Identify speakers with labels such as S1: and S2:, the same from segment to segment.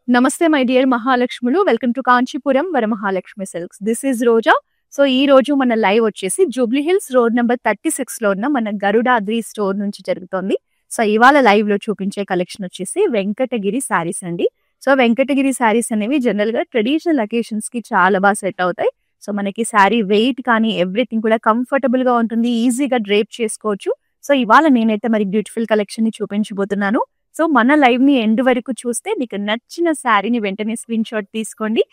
S1: నమస్తే my dear మహాలక్ష్ములు. Welcome to Kanchipuram Varamahalakshmi silks. This is Roja. So ఈ రోజు మన లైవ్ వచ్చేసి జూబ్లీ హిల్స్ రోడ్ నెంబర్ 36 లో ఉన్న మన గరుడాద్రి స్టోర్ నుంచి జరుగుతోంది. సో ఇవాళ లైవ్ లో చూపించే కలెక్షన్ వచ్చేసి వెంకటగిరి శారీస్ అండి. సో వెంకటగిరి శారీస్ అనేవి జనరల్ గా ట్రెడిషనల్ అకేషన్స్ కి చాలా బాగా సెట్ అవుతాయి. సో మనకి శారీ వెయిట్ కానీ ఎవ్రీథింగ్ కూడా కంఫర్టబుల్ గా ఉంటుంది, ఈజీగా డ్రేప్ చేసుకోవచ్చు. సో ఇవాళ నేనైతే మరి బ్యూటిఫుల్ కలెక్షన్ ని చూపించబోతున్నాను. సో మన లైవ్ ని ఎండ్ వరకు చూస్తే మీకు నచ్చిన శారీని వెంటనే స్క్రీన్ షాట్ తీసుకోండి.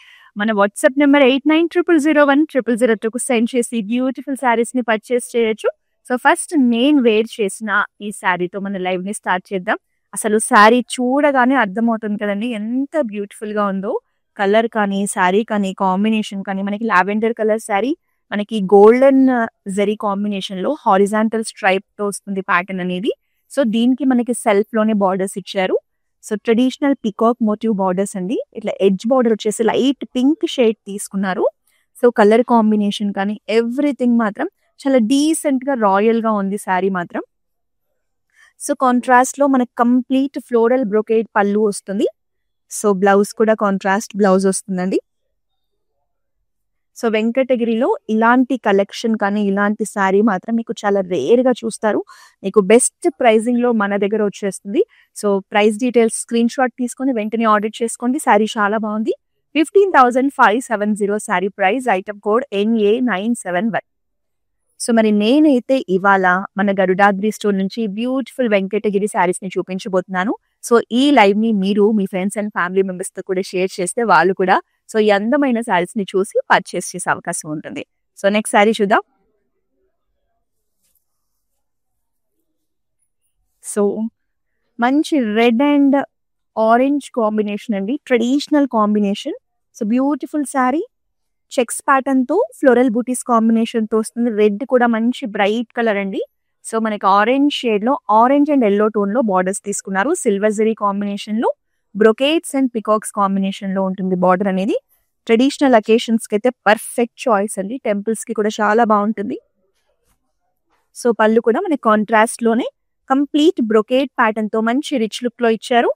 S1: మన వాట్సాప్ నెంబర్ 8900010002 సెండ్ చేసి బ్యూటిఫుల్ శారీస్ ని పర్చేస్ చేయొచ్చు. సో ఫస్ట్ నేను వేర్ చేసిన ఈ శారీతో మన లైవ్ ని స్టార్ట్ చేద్దాం. అసలు శారీ చూడగానే అర్థమవుతుంది కదండి ఎంత బ్యూటిఫుల్ గా ఉందో. కలర్ కానీ శారీ కానీ కాంబినేషన్ కానీ మనకి లావెండర్ కలర్ శారీ, మనకి గోల్డెన్ జరీ కాంబినేషన్ లో హారిజాంటల్ స్ట్రైప్ తో వస్తుంది ప్యాటర్న్ అనేది. సో దీనికి మనకి సెల్ఫ్ లోనే బార్డర్స్ ఇచ్చారు. So traditional peacock motif borders అండి. ఇట్లా ఎడ్జ్ బార్డర్ వచ్చేసి లైట్ పింక్ షేడ్ తీసుకున్నారు. సో కలర్ కాంబినేషన్ కానీ ఎవ్రీథింగ్ మాత్రం చాలా డీసెంట్ గా రాయల్ గా ఉంది శారీ మాత్రం. సో కాంట్రాస్ట్ లో మనకి కంప్లీట్ ఫ్లోరల్ బ్రొకేడ్ పళ్ళు వస్తుంది. సో బ్లౌజ్ కూడా కాంట్రాస్ట్ బ్లౌజ్ వస్తుందండి. సో వెంకటగిరిలో ఇలాంటి కలెక్షన్ కానీ ఇలాంటి శారీ మాత్రం మీకు చాలా రేర్ గా చూస్తారు. మీకు బెస్ట్ ప్రైజింగ్ లో మన దగ్గర వచ్చేస్తుంది. So price details screen shot తీసుకొని వెంటనే ఆర్డర్ చేసుకోండి. శారీ చాలా బాగుంది. 15,570 sari price. Item code NA971. So మరి నేనైతే ఇవాళ మన గరుడాద్రి స్టోర్ నుంచి బ్యూటిఫుల్ వెంకటగిరి శారీస్ ని చూపించబోతున్నాను. సో ఈ లైవ్ ని మీరు మీ ఫ్రెండ్స్ అండ్ ఫ్యామిలీ మెంబర్స్ తో కూడా షేర్ చేస్తే వాళ్ళు కూడా సో ఈ అందమైన శారీస్ ని చూసి పర్చేస్ చేసే అవకాశం ఉంటుంది. సో నెక్స్ట్ శారీ చూద్దాం. సో మంచి రెడ్ అండ్ ఆరెంజ్ కాంబినేషన్ అండి, traditional combination. So beautiful sari, checks pattern తో ఫ్లోరల్ బూటీస్ కాంబినేషన్ తో వస్తుంది. రెడ్ కూడా మంచి బ్రైట్ కలర్ అండి. సో మనకి ఆరెంజ్ షేడ్ లో ఆరెంజ్ అండ్ ఎల్లో టోన్ లో బార్డర్స్ తీసుకున్నారు. సిల్వర్ జరీ కాంబినేషన్ లో బ్రొకేట్స్ అండ్ పికాక్స్ కాంబినేషన్ లో ఉంటుంది బార్డర్ అనేది. ట్రెడిషనల్ అకేషన్స్ కి అయితే పర్ఫెక్ట్ చాయిస్ అండి. టెంపుల్స్ కి కూడా చాలా బాగుంటుంది. సో పళ్ళు కూడా మనకి కాంట్రాస్ట్ లోనే కంప్లీట్ బ్రొకేట్ ప్యాటర్న్ తో మంచి రిచ్ లుక్ లో ఇచ్చారు.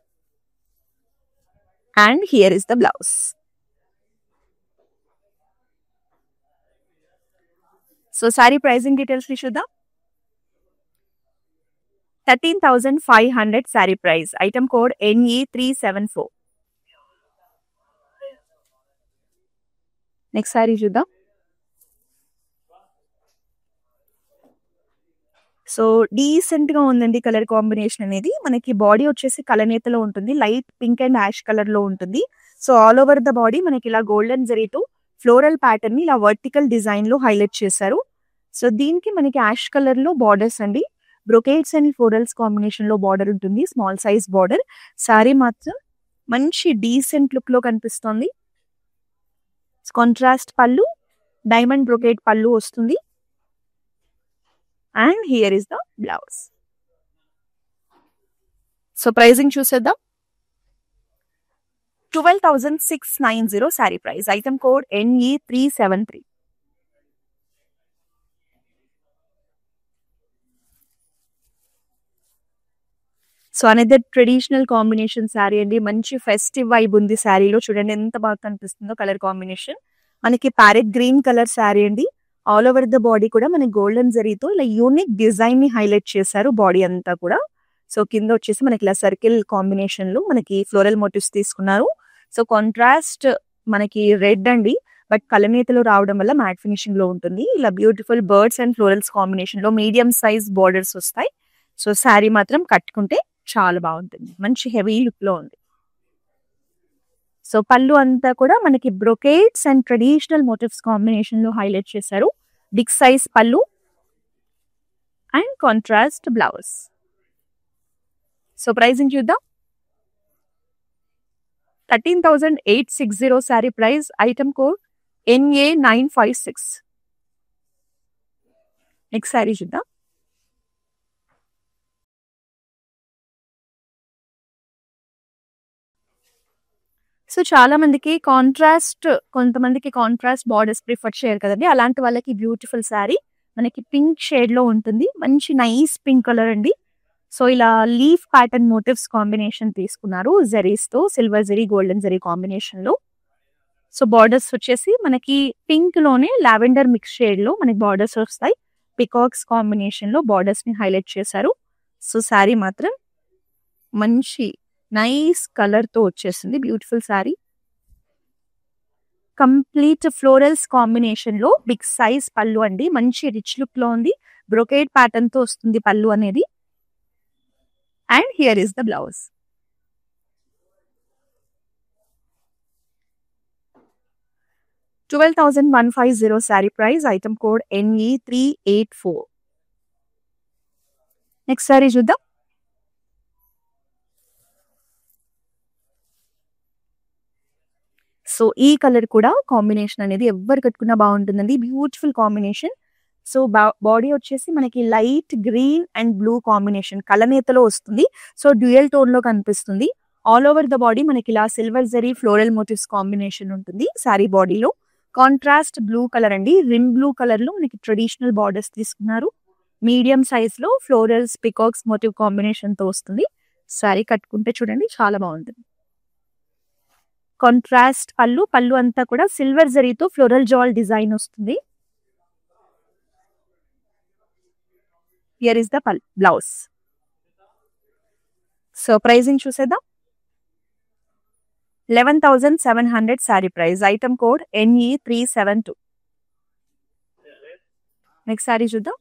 S1: And here is the blouse. So sari pricing details ని చూద్దాం. 13,500 sari price. Item code NE374. Next sari చూద్దాం. సో డీసెంట్ గా ఉందండి కలర్ కాంబినేషన్ అనేది. మనకి బాడీ వచ్చేసి కలనేతలో ఉంటుంది, light pink and ash colour లో ఉంటుంది. So all over the body మనకి ఇలా గోల్డెన్ జరీతో ఫ్లోరల్ ప్యాటర్న్ ని ఇలా వర్టికల్ డిజైన్ లో హైలైట్ చేశారు. సో దీనికి మనకి యాష్ కలర్ లో బార్డర్స్ అండి. బ్రొకేట్స్ అండ్ ఫ్లోరల్స్ కాంబినేషన్ లో బార్డర్ ఉంటుంది, స్మాల్ సైజ్ బార్డర్. శారీ మాత్రం మంచి డీసెంట్ లుక్ లో కనిపిస్తుంది. కాంట్రాస్ట్ పళ్ళు, డైమండ్ బ్రొకేట్ పళ్ళు వస్తుంది. And here is the blouse. So pricing చూసేద్దాం. 12,690 sari price. Item code NE373. So అనేది ట్రెడిషనల్ కాంబినేషన్ శారీ అండి. మంచి ఫెస్టివ్ వైబ్ ఉంది శారీలో. చూడండి ఎంత బాగా కనిపిస్తుందో కలర్ కాంబినేషన్. మనకి ప్యారెట్ గ్రీన్ కలర్ శారీ అండి. ఆల్ ఓవర్ ద బాడీ కూడా మనకి గోల్డెన్ జరీతో ఇలా యూనిక్ డిజైన్ ని హైలైట్ చేశారు బాడీ అంతా కూడా. సో కింద వచ్చేసి మనకి ఇలా సర్కిల్ కాంబినేషన్ లో మనకి ఫ్లోరల్ మోటివ్స్ తీసుకున్నారు. సో కాంట్రాస్ట్ మనకి రెడ్ అండి, బట్ కలనేతలో రావడం వల్ల మ్యాట్ ఫినిషింగ్ లో ఉంటుంది. ఇలా beautiful birds and florals combination లో మీడియం సైజ్ బార్డర్స్ వస్తాయి. సో శారీ మాత్రం కట్టుకుంటే చాలా బాగుంటుంది, మంచి హెవీ లుక్ లో ఉంది. సో పళ్ళు అంతా కూడా మనకి brocades and traditional motifs combination లో హైలైట్ చేశారు. Big size pallu and contrast blouse. So pricing చూద్దాం. 13,860 sari price. Item code NA956. Next sari చూద్దాం. సో చాలా మందికి కొంతమందికి కాంట్రాస్ట్ బార్డర్స్ ప్రిఫర్ చేయరు కదండి. అలాంటి వాళ్ళకి బ్యూటిఫుల్ శారీ మనకి పింక్ షేడ్ లో ఉంటుంది. మంచి నైస్ పింక్ కలర్ అండి. సో ఇలా లీఫ్ ప్యాటర్న్ మోటివ్స్ కాంబినేషన్ తీసుకున్నారు జరీస్ తో, silver zari golden zari combination లో. సో బార్డర్స్ వచ్చేసి మనకి పింక్ లోనే లావెండర్ మిక్స్ షేడ్ లో మనకి బార్డర్స్ వస్తాయి. పికాక్స్ కాంబినేషన్ లో బార్డర్స్ ని హైలైట్ చేశారు. సో శారీ మాత్రం మంచి నైస్ కలర్ తో వచ్చేసింది. Beautiful sari. Complete florals combination లో బిగ్ సైజ్ పళ్ళు అండి. మంచి రిచ్ లుక్ లో ఉంది. బ్రొకేడ్ ప్యాటర్న్ తో వస్తుంది పళ్ళు అనేది. And here is the blouse. $12,150 sari price. Item code NE384. Next sari చూద్దాం. సో ఈ కలర్ కూడా కాంబినేషన్ అనేది ఎవరు కట్టుకున్నా బాగుంటుందండి. Beautiful combination. సో బాడీ వచ్చేసి మనకి light green and blue combination కలనేతలో వస్తుంది. సో డ్యూయల్ టోన్ లో కనిపిస్తుంది. ఆల్ ఓవర్ ద బాడీ మనకి ఇలా silver zari floral motifs combination ఉంటుంది శారీ బాడీలో. కాంట్రాస్ట్ బ్లూ కలర్ అండి. రిమ్ బ్లూ కలర్ లో మనకి ట్రెడిషనల్ బార్డర్స్ తీసుకున్నారు. మీడియం సైజ్ లో ఫ్లోరల్స్ పికాక్స్ మోటివ్ కాంబినేషన్ తో వస్తుంది. శారీ కట్టుకుంటే చూడండి చాలా బాగుంటుంది. కాంట్రాస్ట్ పళ్ళు అంతా కూడా సిల్వర్ జరీతో ఫ్లోరల్ జాల్ డిజైన్ వస్తుంది. Here is the blouse. So pricing చూసేద్దాం. 11,700 sari price. Item code NE372. Next sari చూద్దాం.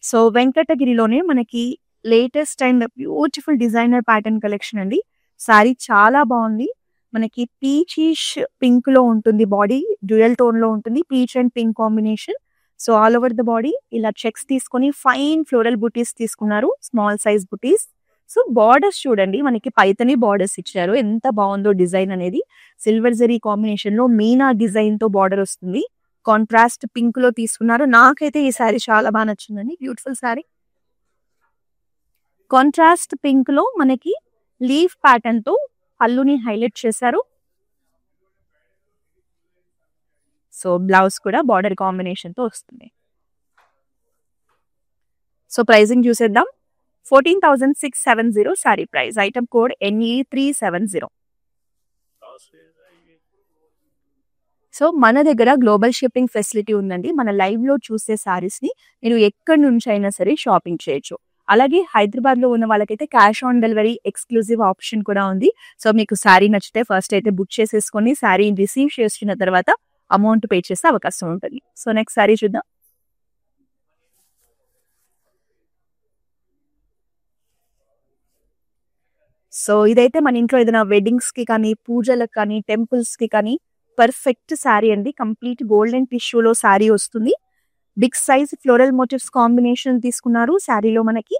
S1: సో వెంకటగిరిలోనే మనకి latest and beautiful designer pattern collection అండి. శారీ చాలా బాగుంది. మనకి పీచిష్ పింక్ లో ఉంటుంది. బాడీ డ్యూయల్ టోన్ లో ఉంటుంది. Peach and pink combination. So all over the body ఇలా చెక్స్ తీసుకొని ఫైన్ ఫ్లోరల్ బుటీస్ తీసుకున్నారు. స్మాల్ సైజ్ బుటీస్. సో బార్డర్స్ చూడండి మనకి పైతని బార్డర్స్ ఇచ్చారు. ఎంత బాగుందో డిజైన్ అనేది. సిల్వర్ జరీ కాంబినేషన్ లో మీనా డిజైన్ తో బార్డర్ వస్తుంది. కాంట్రాస్ట్ పింక్ లో తీసుకున్నారు. నాకైతే ఈ శారీ చాలా బాగా నచ్చిందండి. బ్యూటిఫుల్ శారీ. కాంట్రాస్ట్ పింక్ లో మనకి లీఫ్ ప్యాటర్న్ తో పళ్ళుని హైలైట్ చేశారు. సో బ్లౌజ్ కూడా బార్డర్ కాంబినేషన్ తో వస్తుంది. సో ప్రైజింగ్ చూసేద్దాం. 14,670 sari price. Item code NE370. So మన దగ్గర గ్లోబల్ షిప్పింగ్ ఫెసిలిటీ ఉందండి. మన లైవ్ లో చూసే శారీస్ ని మీరు ఎక్కడి నుంచి అయినా సరే షాపింగ్ చేయొచ్చు. అలాగే హైదరాబాద్ లో ఉన్న వాళ్ళకైతే cash on delivery exclusive option కూడా ఉంది. సో మీకు శారీ నచ్చితే ఫస్ట్ అయితే బుక్ చేసేసుకొని శారీ రిసీవ్ చేసిన తర్వాత అమౌంట్ పే చేసే అవకాశం ఉంటుంది. సో నెక్స్ట్ శారీ చూద్దాం. సో ఇదైతే మన ఇంట్లో ఏదైనా వెడ్డింగ్స్ కి కానీ, పూజలకు కానీ, టెంపుల్స్ కి కానీ పర్ఫెక్ట్ శారీ అండి. కంప్లీట్ గోల్డెన్ టిష్యూలో శారీ వస్తుంది. Big size floral motifs combination తీసుకున్నారు శారీలో మనకి.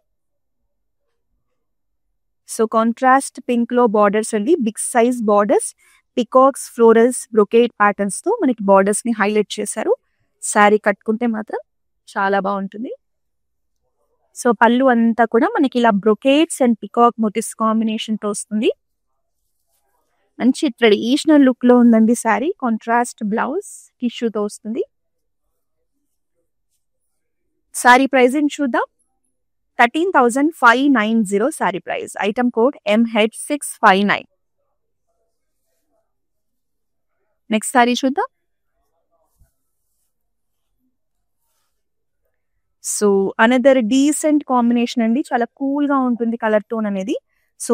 S1: సో కాంట్రాస్ట్ పింక్ లో బార్డర్స్ అండి. Big size borders, peacocks, florals, brocade patterns తో మనకి బార్డర్స్ ని హైలైట్ చేశారు. శారీ కట్టుకుంటే మాత్రం చాలా బాగుంటుంది. సో పళ్ళు అంతా కూడా మనకి ఇలా బ్రొకేడ్స్ అండ్ పికాక్ మోటివ్స్ కాంబినేషన్ తో వస్తుంది. మంచి ట్రెడిషనల్ లుక్ లో ఉందండి శారీ. కాంట్రాస్ట్ బ్లౌజ్ టిష్యూతో వస్తుంది. శారీ ప్రైజింగ్ చూద్దాం. 13,590 sari price. Item code MH659. Next sari చూద్దాం. సో అనదర్ డీసెంట్ కాంబినేషన్ అండి. చాలా కూల్ గా ఉంటుంది కలర్ టోన్ అనేది. So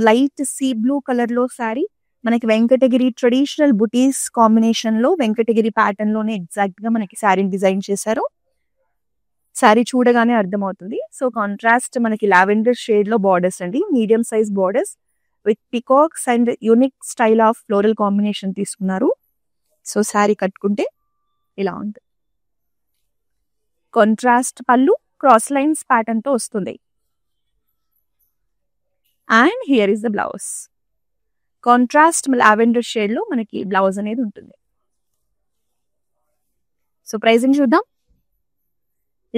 S1: light sea blue colour లో శారీ. మనకి వెంకటగిరి ట్రెడిషనల్ బుటీస్ కాంబినేషన్ లో వెంకటగిరి ప్యాటర్న్ లోనే ఎగ్జాక్ట్ గా మనకి శారీని డిజైన్ చేశారు. శారీ చూడగానే అర్థమవుతుంది. సో కాంట్రాస్ట్ మనకి లావెండర్ షేడ్ లో బార్డర్స్ అండి. Medium size borders with peacocks and unique style of floral combination తీసుకున్నారు. సో శారీ కట్టుకుంటే ఇలా ఉంటుంది. కాంట్రాస్ట్ పళ్ళు క్రాస్ లైన్స్ ప్యాటర్న్ తో వస్తుంది. And here is the blouse. Contrast lavender shade లో మనకి బ్లౌజ్ అనేది ఉంటుంది. సో ప్రైజింగ్ చూద్దాం.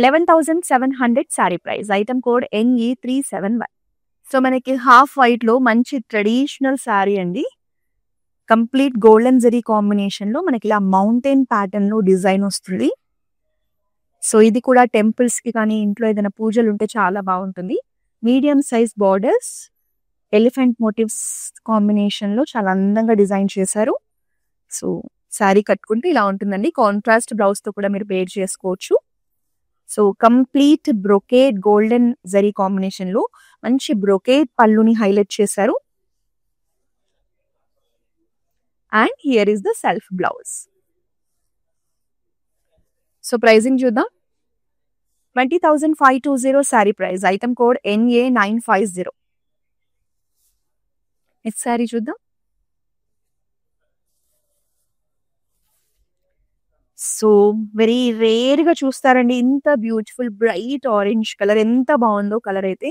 S1: 11,700 sari price. Item code NE371. So మనకి హాఫ్ వైట్ లో మంచి ట్రెడిషనల్ శారీ అండి. కంప్లీట్ గోల్డెన్ జరీ కాంబినేషన్ లో మనకి ఇలా మౌంటైన్ ప్యాటర్న్ లో డిజైన్ వస్తుంది. సో ఇది కూడా టెంపుల్స్ కి కానీ ఇంట్లో ఏదైనా పూజలు ఉంటే చాలా బాగుంటుంది. Medium size borders, elephant motifs combination లో చాలా అందంగా డిజైన్ చేశారు. సో శారీ కట్టుకుంటే ఇలా ఉంటుందండి. కాంట్రాస్ట్ బ్లౌజ్ తో కూడా మీరు పేర్ చేసుకోవచ్చు. So complete brocade golden zari combination లో మంచి బ్రొకేడ్ పళ్ళుని హైలైట్ చేశారు. And here is the self blouse. So pricing చూద్దాం. 20,520 sari price. Item code NA950. Next sari చూద్దాం. సో వెరీ రేర్ గా చూస్తారండి ఇంత బ్యూటిఫుల్ బ్రైట్ ఆరెంజ్ కలర్. ఎంత బాగుందో కలర్ అయితే.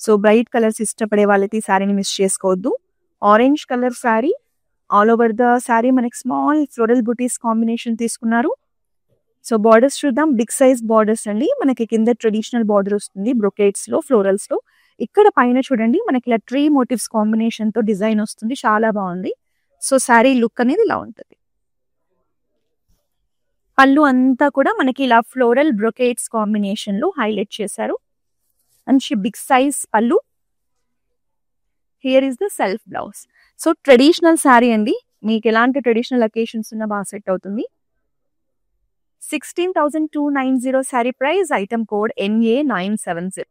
S1: సో బ్రైట్ కలర్స్ ఇష్టపడే వాళ్ళైతే ఈ శారీని మిస్ చేసుకోవద్దు. Orange colour sari, all over the sari మనకి స్మాల్ ఫ్లోరల్ బుటీస్ కాంబినేషన్ తీసుకున్నారు. సో బార్డర్స్ చూద్దాం. బిగ్ సైజ్ బార్డర్స్ అండి. మనకి కింద ట్రెడిషనల్ బార్డర్ వస్తుంది బ్రొకేట్స్ లో, ఫ్లోరల్స్ లో. ఇక్కడ పైన చూడండి మనకి ఇలా ట్రీ మోటివ్స్ కాంబినేషన్ తో డిజైన్ వస్తుంది. చాలా బాగుంది. సో శారీ లుక్ అనేది ఇలా ఉంటుంది. పళ్ళు అంతా కూడా మనకి ఇలా ఫ్లోరల్ బ్రొకేట్స్ కాంబినేషన్ లో హైలైట్ చేశారు. మంచి బిగ్ సైజ్ పళ్ళు. Here is the self blouse. So traditional sari అండి. మీకు ఎలాంటి ట్రెడిషనల్ అకేషన్స్ ఉన్నా బాగా సెట్ అవుతుంది. 16,290 sari price. Item code NA970.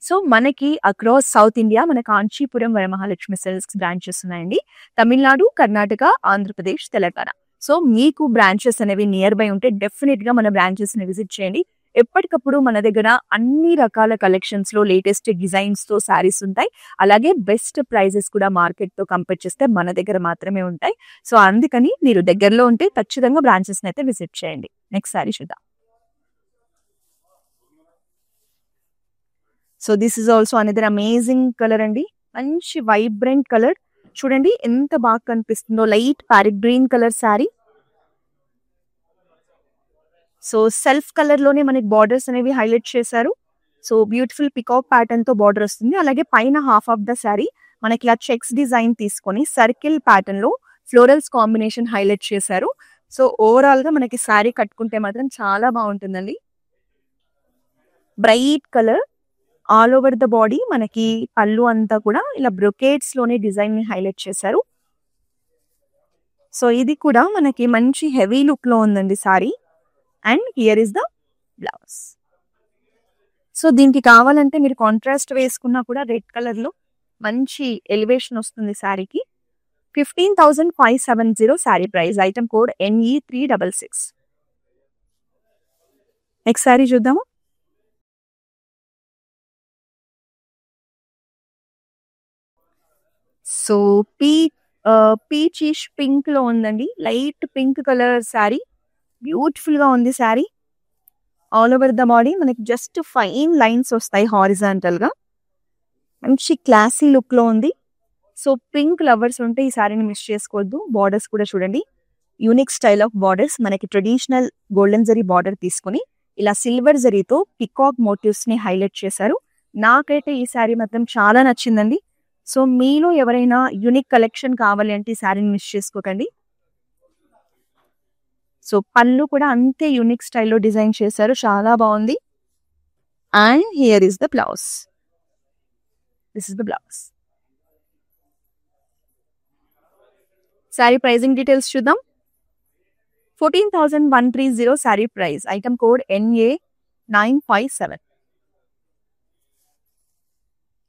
S1: So మనకి అక్రాస్ సౌత్ ఇండియా మన కాంచీపురం వరమహాలక్ష్మి సిల్క్స్ బ్రాంచెస్ ఉన్నాయండి. తమిళనాడు, కర్ణాటక, ఆంధ్రప్రదేశ్, తెలంగాణ. సో మీకు బ్రాంచెస్ అనేవి నియర్ బై ఉంటే డెఫినెట్ గా మన బ్రాంచెస్ ని విజిట్ చేయండి. ఎప్పటికప్పుడు మన దగ్గర అన్ని రకాల కలెక్షన్స్ లో లేటెస్ట్ డిజైన్స్ తో శారీస్ ఉంటాయి. అలాగే బెస్ట్ ప్రైజెస్ కూడా మార్కెట్ తో కంపేర్ చేస్తే మన దగ్గర మాత్రమే ఉంటాయి. సో అందుకని మీరు దగ్గరలో ఉంటే ఖచ్చితంగా బ్రాంచెస్ ని అయితే విజిట్ చేయండి. నెక్స్ట్ శారీ చూద్దాం. So this is also another amazing colour అండి. మంచి వైబ్రెంట్ కలర్. చూడండి ఎంత బాగా కనిపిస్తుందో. Light parrot green colour sari. So self colour లోనే మనకి బార్డర్స్ అనేవి హైలైట్ చేశారు. సో బ్యూటిఫుల్ పికాక్ ప్యాటర్న్ తో బార్డర్ వస్తుంది. అలాగే పైన హాఫ్ ఆఫ్ ద శారీ మనకి ఇలా చెక్స్ డిజైన్ తీసుకొని సర్కిల్ ప్యాటర్న్ లో ఫ్లోరల్స్ కాంబినేషన్ హైలైట్ చేశారు. సో ఓవరాల్ గా మనకి శారీ కట్టుకుంటే మాత్రం చాలా బాగుంటుందండి. Bright colour all over the body. మనకి పళ్ళు అంతా కూడా ఇలా బ్రొకేట్స్ లోనే డిజైన్ ని హైలైట్ చేశారు. సో ఇది కూడా మనకి మంచి హెవీ లుక్ లో ఉందండి sorry. And here is the blouse. So దీనికి కావాలంటే మీరు కాంట్రాస్ట్ వేసుకున్నా కూడా రెడ్ కలర్ లో మంచి ఎలివేషన్ వస్తుంది శారీకి. 15,570 sari price. Item code NE366. Next sari చూద్దాము. సో పీచిష్ పింక్ లో ఉందండి. Light pink colour sari. Beautiful గా ఉంది sari. All over the body మనకి జస్ట్ ఫైన్ లైన్స్ వస్తాయి హారిజాంటల్ గా. మంచి క్లాసీ లుక్ లో ఉంది. సో పింక్ లవర్స్ ఉంటే ఈ శారీని మిస్ చేసుకోవద్దు. బార్డర్స్ కూడా చూడండి. Unique style of borders. మనకి ట్రెడిషనల్ గోల్డెన్ జరీ బార్డర్ తీసుకుని ఇలా సిల్వర్ జరీతో పికాక్ మోటివ్స్ ని హైలైట్ చేశారు. నాకైతే ఈ శారీ మాత్రం చాలా నచ్చిందండి. సో మీలో ఎవరైనా యూనిక్ కలెక్షన్ కావాలి అంటే ఈ శారీని మిస్ చేసుకోకండి. సో పళ్ళు కూడా అంతే యూనిక్ స్టైల్లో డిజైన్ చేశారు. చాలా బాగుంది. And here is the blouse. This is the blouse. Sari pricing details చూద్దాం. 14,130 sari price. Item code NA957.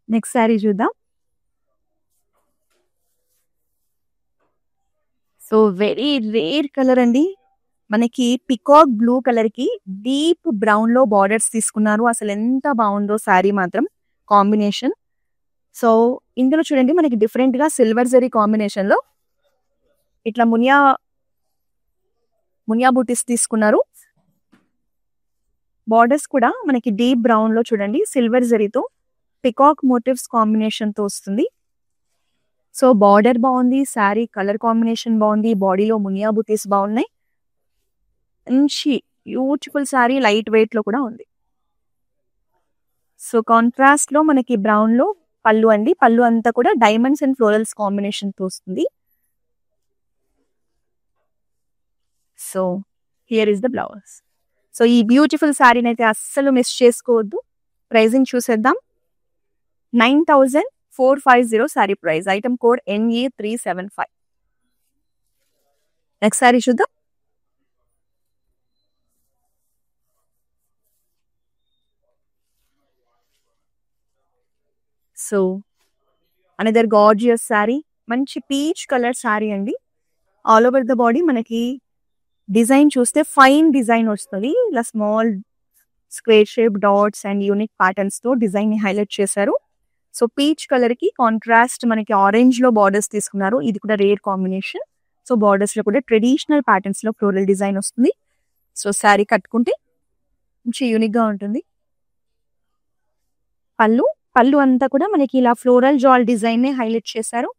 S1: Next sari చూద్దాం. సో వెరీ రేర్ కలర్ అండి. మనకి పికాక్ బ్లూ కలర్ కి డీప్ బ్రౌన్ లో బార్డర్స్ తీసుకున్నారు. అసలు ఎంత బాగుందో శారీ మాత్రం కాంబినేషన్. సో ఇందులో చూడండి మనకి డిఫరెంట్ గా సిల్వర్ జరీ కాంబినేషన్ లో ఇట్లా మునియా బూటీస్ తీసుకున్నారు. బార్డర్స్ కూడా మనకి డీప్ బ్రౌన్ లో చూడండి సిల్వర్ జరీతో పికాక్ మోటివ్స్ కాంబినేషన్ తో వస్తుంది. సో బార్డర్ బాగుంది. శారీ కలర్ కాంబినేషన్ బాగుంది. బాడీలో మునియా బూటీస్ బాగున్నాయి. మంచి బ్యూటిఫుల్ శారీ. లైట్ వెయిట్ లో కూడా ఉంది. సో కాంట్రాస్ట్ లో మనకి బ్రౌన్ లో పళ్ళు అండి. పళ్ళు అంతా కూడా డైమండ్స్ అండ్ ఫ్లోరల్స్ కాంబినేషన్ తో వస్తుంది. So here is the blouse. So ఈ బ్యూటిఫుల్ శారీని అయితే అస్సలు మిస్ చేసుకోవద్దు. ప్రైజింగ్ చూసేద్దాం. 9450 sari price. Item code NE375. Next sari చూద్దాం. So another gorgeous sari. మంచి పీచ్ కలర్ శారీ అండి. ఆల్ ఓవర్ ద బాడీ మనకి డిజైన్ చూస్తే ఫైన్ డిజైన్ వస్తుంది. ఇలా small square shape dots and unique patterns తో డిజైన్ ని హైలైట్ చేశారు. సో పీచ్ కలర్ కి కాంట్రాస్ట్ మనకి ఆరెంజ్ లో బార్డర్స్ తీసుకున్నారు. ఇది కూడా రేర్ కాంబినేషన్. సో బార్డర్స్ లో కూడా ట్రెడిషనల్ ప్యాటర్న్స్ లో ఫ్లోరల్ డిజైన్ వస్తుంది. సో శారీ కట్టుకుంటే మంచి యూనిక్ గా ఉంటుంది. పళ్ళు అంతా కూడా మనకి ఇలా ఫ్లోరల్ జాల్ డిజైన్ ని హైలైట్ చేశారు.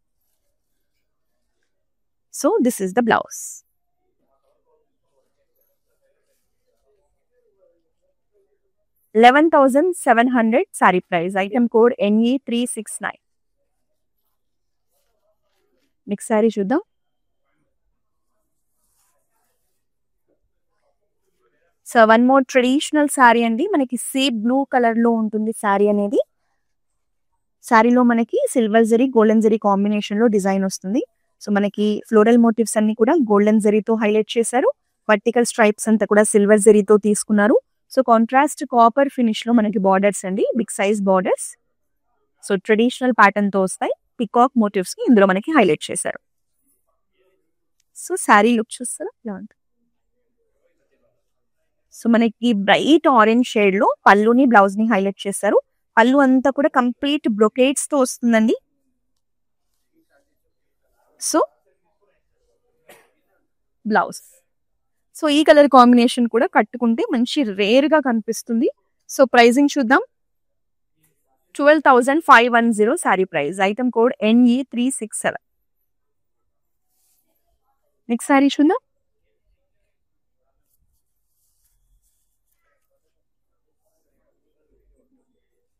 S1: So this is the blouse. $11,700 sari price. Item code NE369. Next sari చూద్దాం. So one more traditional sari అండి. మనకి సీ బ్లూ కలర్ లో ఉంటుంది శారీ అనేది. శారీలో మనకి silver zari golden zari combination లో డిజైన్ వస్తుంది. సో మనకి ఫ్లోరల్ మోటివ్స్ అన్ని కూడా గోల్డెన్ జరీతో హైలైట్ చేశారు. వర్టికల్ స్ట్రైప్స్ అంతా కూడా సిల్వర్ జరీతో తీసుకున్నారు. సో కాంట్రాస్ట్ కాపర్ ఫినిష్ లో మనకి బార్డర్స్ అండి, big size borders. So traditional pattern తో వస్తాయి. పికాక్ మోటివ్స్ ని ఇందులో మనకి హైలైట్ చేశారు. సో శారీ లుక్ చూస్తారా ఇలా ఉంటుంది. సో మనకి బ్రైట్ ఆరెంజ్ షేడ్ లో పళ్ళుని బ్లౌజ్ ని హైలైట్ చేశారు. పళ్ళు అంతా కూడా కంప్లీట్ బ్రొకేట్స్ తో వస్తుందండి. So blouse. సో ఈ కలర్ కాంబినేషన్ కూడా కట్టుకుంటే మంచి రేర్ గా కనిపిస్తుంది. సో ప్రైజింగ్ చూద్దాం. 12,510 sari price. Item code NE367. Next sari చూద్దాం.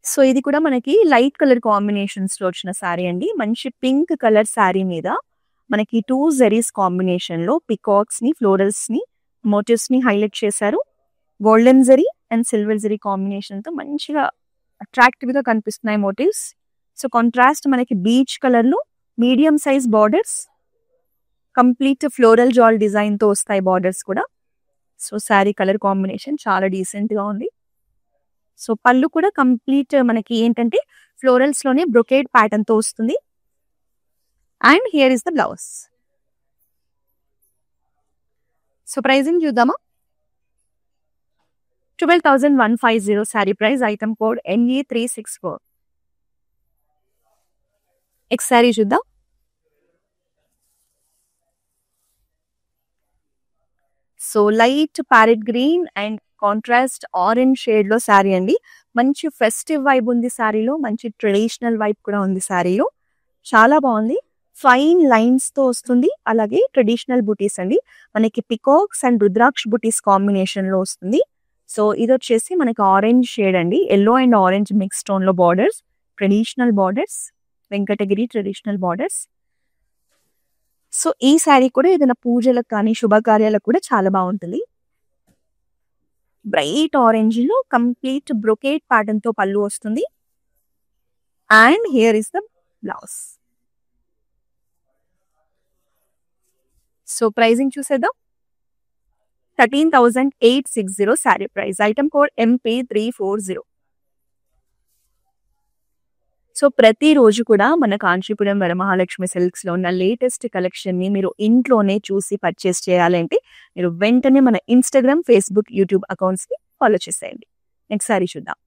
S1: సో ఇది కూడా మనకి లైట్ కలర్ కాంబినేషన్స్ లో వచ్చిన శారీ అండి. మంచి పింక్ కలర్ శారీ మీద మనకి 2 జరీస్ కాంబినేషన్ లో పికాక్స్ ని ఫ్లోరల్స్ ని మోటివ్స్ ని హైలైట్ చేశారు. Golden zari and silver zari combination తో మంచిగా అట్రాక్టివ్ గా కనిపిస్తున్నాయి మోటివ్స్. సో కాంట్రాస్ట్ మనకి బీచ్ కలర్ లో medium size borders, complete floral jaal design తో వస్తాయి బార్డర్స్ కూడా. సో శారీ కలర్ కాంబినేషన్ చాలా డీసెంట్ గా ఉంది. సో పళ్ళు కూడా కంప్లీట్ మనకి ఏంటంటే ఫ్లోరల్స్ లోనే బ్రొకేడ్ ప్యాటర్న్ తో వస్తుంది. And here is the blouse. So pricing చూద్దామా. 12,150 sari price. Item code NE364. Next sari చూద్దాం. So light parrot green and contrast orange shade లో శారీ అండి. మంచి ఫెస్టివ్ వైబ్ ఉంది శారీలో, మంచి ట్రెడిషనల్ వైబ్ కూడా ఉంది శారీలో. చాలా బాగుంది. ఫైన్ లైన్స్ తో వస్తుంది. అలాగే ట్రెడిషనల్ బుటీస్ అండి. మనకి peacocks and rudraksha buttis combination లో వస్తుంది. సో ఇది వచ్చేసి మనకి ఆరెంజ్ షేడ్ అండి. Yellow and orange mix tone లో borders, traditional borders, Venkatagiri traditional borders. So ఈ శారీ కూడా ఏదైనా పూజలకు కానీ శుభకార్యాలకు కూడా చాలా బాగుంటుంది. బ్రైట్ ఆరెంజ్ లో కంప్లీట్ బ్రొకేట్ ప్యాటర్న్ తో పళ్ళు వస్తుంది. And here is the blouse. So pricing చూసేద్దాం. 13,860 sari price. Item code MP340. So ప్రతిరోజు కూడా మన కాంచీపురం వరమహాలక్ష్మి సిల్క్స్ లో ఉన్న లేటెస్ట్ కలెక్షన్ ని మీరు ఇంట్లోనే చూసి పర్చేస్ చేయాలంటే మీరు వెంటనే మన ఇన్స్టాగ్రామ్, ఫేస్బుక్, యూట్యూబ్ అకౌంట్స్ ని ఫాలో చేసేయండి. నెక్స్ట్ సారీ చూద్దాం.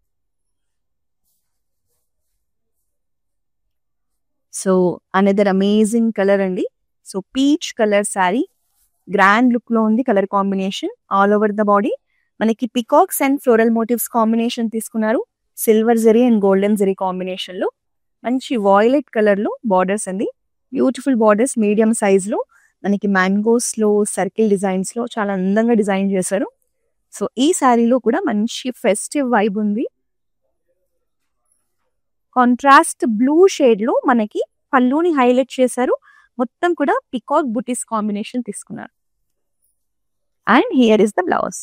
S1: సో అనదర్ అమేజింగ్ కలర్ అండి. So peach colour sari, grand look లో ఉంది colour combination. All over the body మనకి peacocks and floral motifs combination తీసుకున్నారు. Silver zari and golden zari combination లో మంచి వాయిలెట్ కలర్ లో బార్డర్స్ అండి. బ్యూటిఫుల్ బార్డర్స్, మీడియం సైజ్ లో మనకి మ్యాంగోస్ లో సర్కిల్ డిజైన్స్ లో చాలా అందంగా డిజైన్ చేశారు. సో ఈ శారీలో కూడా మంచి ఫెస్టివ్ వైబ్ ఉంది. కాంట్రాస్ట్ బ్లూ షేడ్ లో మనకి పళ్ళుని హైలైట్ చేశారు. మొత్తం కూడా పికాక్ బుటీస్ కాంబినేషన్ తీసుకున్నారు. And here is the blouse.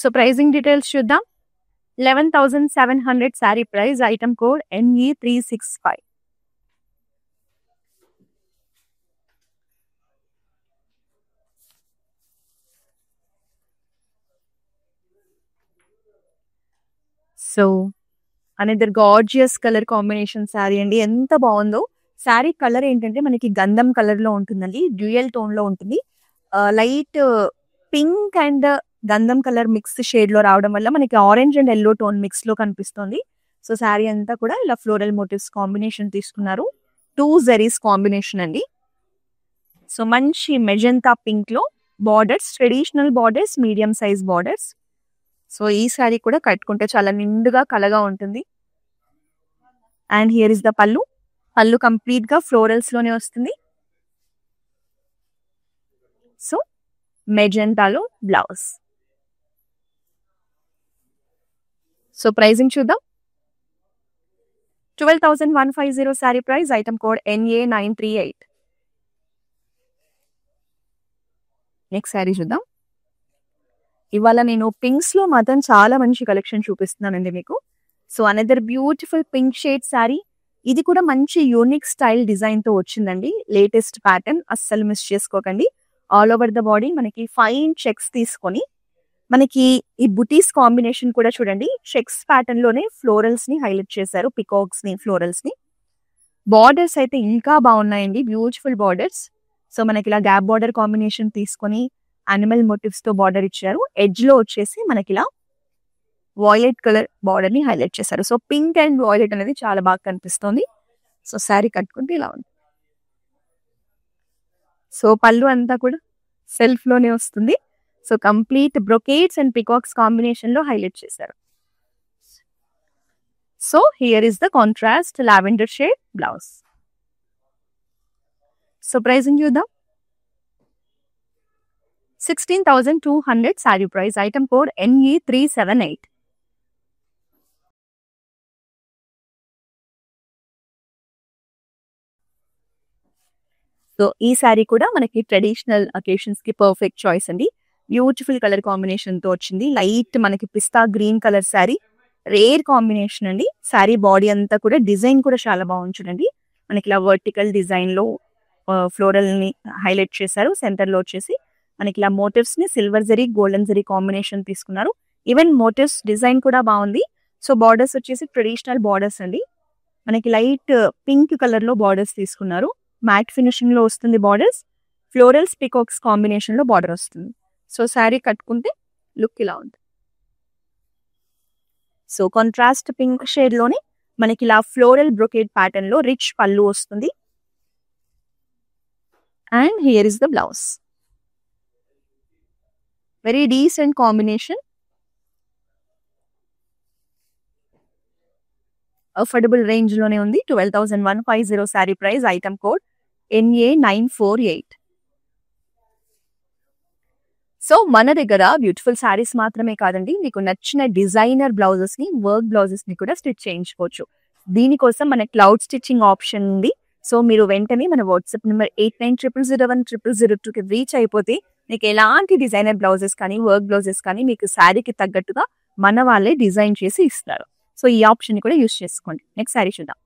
S1: So pricing details చూద్దాం. 11,700 sari price, item code NE365. So another gorgeous colour combination sari అండి. ఎంత బాగుందో. శారీ కలర్ ఏంటంటే మనకి గంధం కలర్ లో ఉంటుందండి, డ్యూయల్ టోన్ లో ఉంటుంది. లైట్ పింక్ అండ్ గంధం కలర్ మిక్స్ షేడ్ లో రావడం వల్ల మనకి orange and yellow tone mix లో కనిపిస్తుంది. సో శారీ అంతా కూడా ఇలా ఫ్లోరల్ మోటివ్స్ కాంబినేషన్ తీసుకున్నారు. 2 జరీస్ కాంబినేషన్ అండి. సో మంచి మెజంతా పింక్ లో borders, traditional borders, medium size borders. So ఈ శారీ కూడా కట్టుకుంటే చాలా నిండుగా కలగా ఉంటుంది. అండ్ హియర్ ఇస్ ద పళ్ళు. పళ్ళు కంప్లీట్ గా ఫ్లోరల్స్ లోనే వస్తుంది. సో మెజెంటాలో బ్లౌజ్. సో ప్రైజింగ్ చూద్దాం. 12,150 sari price, item code NA938. Next sari చూద్దాం. ఇవాళ నేను పింక్స్ లో మాత్రం చాలా మంచి కలెక్షన్ చూపిస్తున్నానండి మీకు. So another beautiful pink shade sari. ఇది కూడా మంచి యూనిక్ స్టైల్ డిజైన్ తో వచ్చిందండి. లేటెస్ట్ ప్యాటర్న్, అస్సలు మిస్ చేసుకోకండి. ఆల్ ఓవర్ ద బాడీ మనకి ఫైన్ చెక్స్ తీసుకొని మనకి ఈ బుటీస్ కాంబినేషన్ కూడా చూడండి. చెక్స్ ప్యాటర్న్ లోనే ఫ్లోరల్స్ ని హైలైట్ చేశారు, పికాక్స్ ని, ఫ్లోరల్స్ ని. బార్డర్స్ అయితే ఇంకా బాగున్నాయండి, బ్యూటిఫుల్ బార్డర్స్. సో మనకి ఇలా గ్యాప్ బార్డర్ కాంబినేషన్ తీసుకొని అనిమల్ మోటివ్స్ తో బార్డర్ ఇచ్చారు. ఎడ్జ్ లో వచ్చేసి మనకి ఇలా వాయిలెట్ కలర్ బార్డర్ ని హైలైట్ చేశారు. సో పింక్ అండ్ వాయిలెట్ అనేది చాలా బాగా కనిపిస్తుంది. సో శారీ కట్టుకుంటే ఇలా ఉంది. సో పళ్ళు అంతా కూడా సెల్ఫ్ లోనే వస్తుంది. So complete brocades and peacocks combination లో హైలైట్ చేశారు. So here is the contrast lavender shade blouse. So pricing చూద్దాం. 16,200 sari price, item code NE378. So ఈ శారీ కూడా మనకి ట్రెడిషనల్ అకేషన్స్ కి పర్ఫెక్ట్ చాయిస్ అండి. బ్యూటిఫుల్ కలర్ కాంబినేషన్ తో వచ్చింది. లైట్ మనకి pista green colour sari, rare combination అండి. శారీ బాడీ అంతా కూడా డిజైన్ కూడా చాలా బాగుంది చూడండి. మనకి ఇలా వర్టికల్ డిజైన్ లో ఫ్లోరల్ ని హైలైట్ చేశారు. సెంటర్ లో వచ్చేసి మనకి ఇలా మోటివ్స్ ని silver zari, golden zari combination తీసుకున్నారు. ఈవెన్ మోటివ్స్ డిజైన్ కూడా బాగుంది. సో బార్డర్స్ వచ్చేసి ట్రెడిషనల్ బార్డర్స్ అండి. మనకి లైట్ పింక్ కలర్ లో బార్డర్స్ తీసుకున్నారు. మ్యాట్ ఫినిషింగ్ లో వస్తుంది బార్డర్స్. ఫ్లోరల్స్, పికాక్స్ కాంబినేషన్ లో బార్డర్ వస్తుంది. సో శారీ కట్టుకుంటే లుక్ ఇలా ఉంది. సో కాంట్రాస్ట్ పింక్ షేడ్ లోనే మనకి ఇలా ఫ్లోరల్ బ్రొకేట్ ప్యాటర్న్ లో రిచ్ పళ్ళు వస్తుంది. And here is the blouse. Very decent combination. Affordable range లోనే ఉంది. 12,150 sari price, item code NA948. So మన దగ్గర బ్యూటిఫుల్ శారీస్ మాత్రమే కాదండి, మీకు నచ్చిన డిజైనర్ బ్లౌజెస్ ని, వర్క్ బ్లౌజెస్ ని కూడా స్టిచ్ చేయించుకోవచ్చు. దీనికోసం మన క్లౌడ్ స్టిచ్చింగ్ ఆప్షన్ ఉంది. సో మీరు వెంటనే మన వాట్సాప్ నెంబర్ 8900010002కి రీచ్ అయిపోతే మీకు ఎలాంటి డిజైనర్ బ్లౌజెస్ కానీ, వర్క్ బ్లౌజెస్ కానీ మీకు శారీకి తగ్గట్టుగా మన వాళ్ళే డిజైన్ చేసి ఇస్తారు. సో ఈ ఆప్షన్ కూడా యూస్ చేసుకోండి. నెక్స్ట్ శారీ చూద్దాం.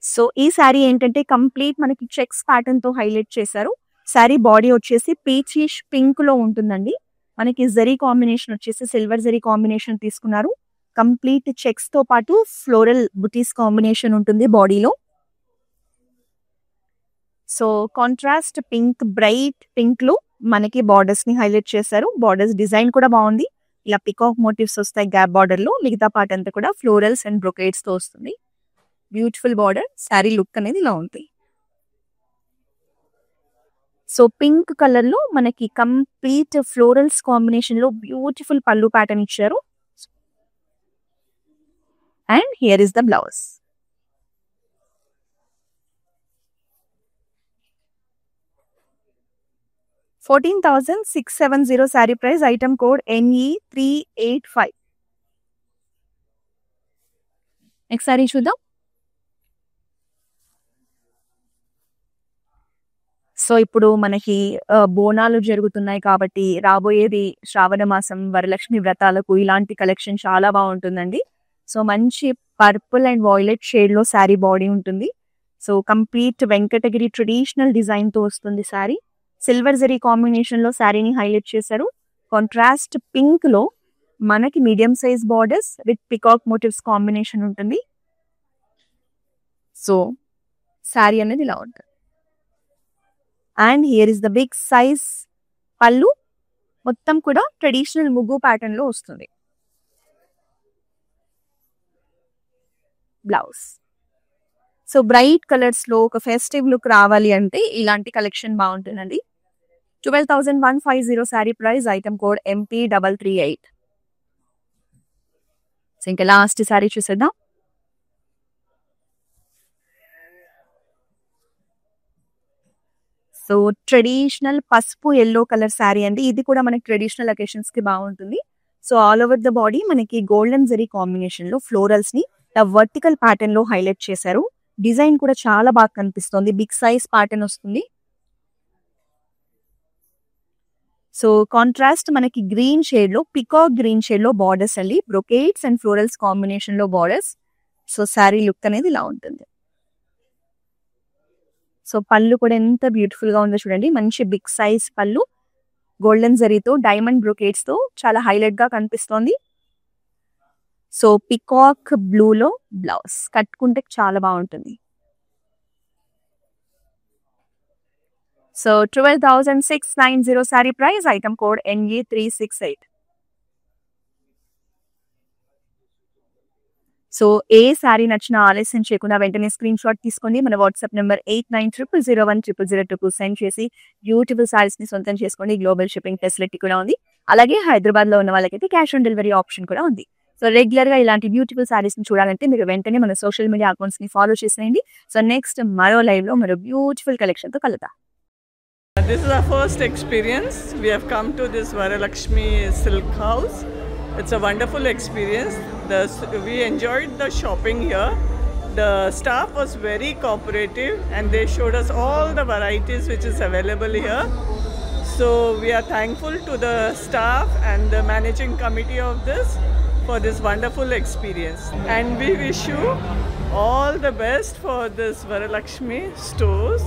S1: సో ఈ శారీ ఏంటంటే కంప్లీట్ మనకి చెక్స్ ప్యాటర్న్ తో హైలైట్ చేశారు. శారీ బాడీ వచ్చేసి పీచిష్ పింక్ లో ఉంటుందండి. మనకి జరీ కాంబినేషన్ వచ్చేసి సిల్వర్ జరీ కాంబినేషన్ తీసుకున్నారు. కంప్లీట్ చెక్స్ తో పాటు ఫ్లోరల్ బుటీస్ కాంబినేషన్ ఉంటుంది బాడీలో. So contrast pink, bright pink లో మనకి బార్డర్స్ ని హైలైట్ చేశారు. బార్డర్స్ డిజైన్ కూడా బాగుంది. ఇలా పికాక్ మోటివ్స్ వస్తాయి గ్యాప్ బార్డర్ లో. మిగతా పార్ట్ అంతా కూడా ఫ్లోరల్స్ అండ్ బ్రొకేట్స్ తో వస్తుంది. Beautiful border. శారీ లుక్ అనేది ఇలా ఉంది. సో పింక్ కలర్ లో మనకి కంప్లీట్ ఫ్లోరల్స్ కాంబినేషన్ లో బ్యూటిఫుల్ పళ్ళు ప్యాటర్న్ ఇచ్చారు. And here is the blouse. $14,670 sari price, item code NE385. Next sari చూద్దాం. సో ఇప్పుడు మనకి బోనాలు జరుగుతున్నాయి కాబట్టి రాబోయేది శ్రావణ మాసం, వరలక్ష్మి వ్రతాలకు ఇలాంటి కలెక్షన్ చాలా బాగుంటుందండి. సో మంచి పర్పుల్ అండ్ వాయిలెట్ షేడ్ లో శారీ బాడీ ఉంటుంది. So complete Venkatagiri traditional design తో వస్తుంది శారీ. సిల్వర్ జరీ కాంబినేషన్ లో శారీని హైలైట్ చేశారు. కాంట్రాస్ట్ పింక్ లో మనకి medium size borders with peacock motifs combination ఉంటుంది. సో శారీ అనేది ఇలా ఉంటుంది. And here is the big size pallu. మొత్తం కూడా ట్రెడిషనల్ ముగ్గు ప్యాటర్న్ లో వస్తుంది. బ్లౌజ్. సో బ్రైట్ కలర్స్ లో ఒక ఫెస్టివ్ లుక్ రావాలి అంటే ఇలాంటి కలెక్షన్ బాగుంటుందండి. 12,150 sari price. Item code MP338. So ఇంకా లాస్ట్ శారీ చూసేద్దాం. సో ట్రెడిషనల్ పసుపు ఎల్లో కలర్ శారీ అండి. ఇది కూడా మనకి ట్రెడిషనల్ అకేషన్స్ కి బాగుంటుంది. So all over the body మనకి గోల్డెన్ జరీ కాంబినేషన్ లో ఫ్లోరల్స్ ని వర్టికల్ ప్యాటర్న్ లో హైలైట్ చేశారు. డిజైన్ కూడా చాలా బాగా కనిపిస్తుంది. బిగ్ సైజ్ ప్యాటర్న్ వస్తుంది. సో కాంట్రాస్ట్ మనకి గ్రీన్ షేడ్ లో, పికాక్ గ్రీన్ షేడ్ లో బార్డర్స్ అండి. బ్రొకేట్స్ అండ్ ఫ్లోరల్స్ కాంబినేషన్ లో బార్డర్స్. సో శారీ లుక్ అనేది ఇలా ఉంటుంది. సో పళ్ళు కూడా ఎంత బ్యూటిఫుల్ గా ఉందో చూడండి. మంచి బిగ్ సైజ్ పళ్ళు, గోల్డెన్ జరీతో డైమండ్ బ్రొకేట్స్ తో చాలా హైలైట్ గా కనిపిస్తోంది. సో పికాక్ బ్లూ లో బ్లౌజ్ కట్టుకుంటే చాలా బాగుంటుంది. So 12,690 sari price. Item code NE368. So ఏ శారీ నచ్చినా ఆలస్యం చేయకుండా వెంటనే స్క్రీన్ షాట్ తీసుకోండి. మన వాట్సాప్ నెంబర్ 8900010002 సెండ్ చేసి బ్యూటిఫుల్ శారీస్ ని సొంతం చేసుకోండి. గ్లోబల్ షిప్పింగ్ ఫెసిలిటీ కూడా ఉంది. అలాగే హైదరాబాద్ లో ఉన్న వాళ్ళకైతే క్యాష్ ఆన్ డెలివరీ ఆప్షన్ కూడా ఉంది. సో రెగ్యులర్ గా ఇలాంటి బ్యూటిఫుల్ శారీస్ ని చూడాలంటే మీరు వెంటనే మన సోషల్ మీడియా అకౌంట్స్ ని ఫాలో చేసేయండి. సో నెక్స్ట్ మరో లైవ్ లో మరో బ్యూటిఫుల్ కలెక్షన్ తో కలుద్దాం.
S2: This is our first experience. We have come to this Varalakshmi Silk House. It's a wonderful experience. We enjoyed the shopping here. The staff was very cooperative and they showed us all the varieties which is available here. So we are thankful to the staff and the managing committee of this for this wonderful experience. And we wish you all the best for this Varalakshmi stores.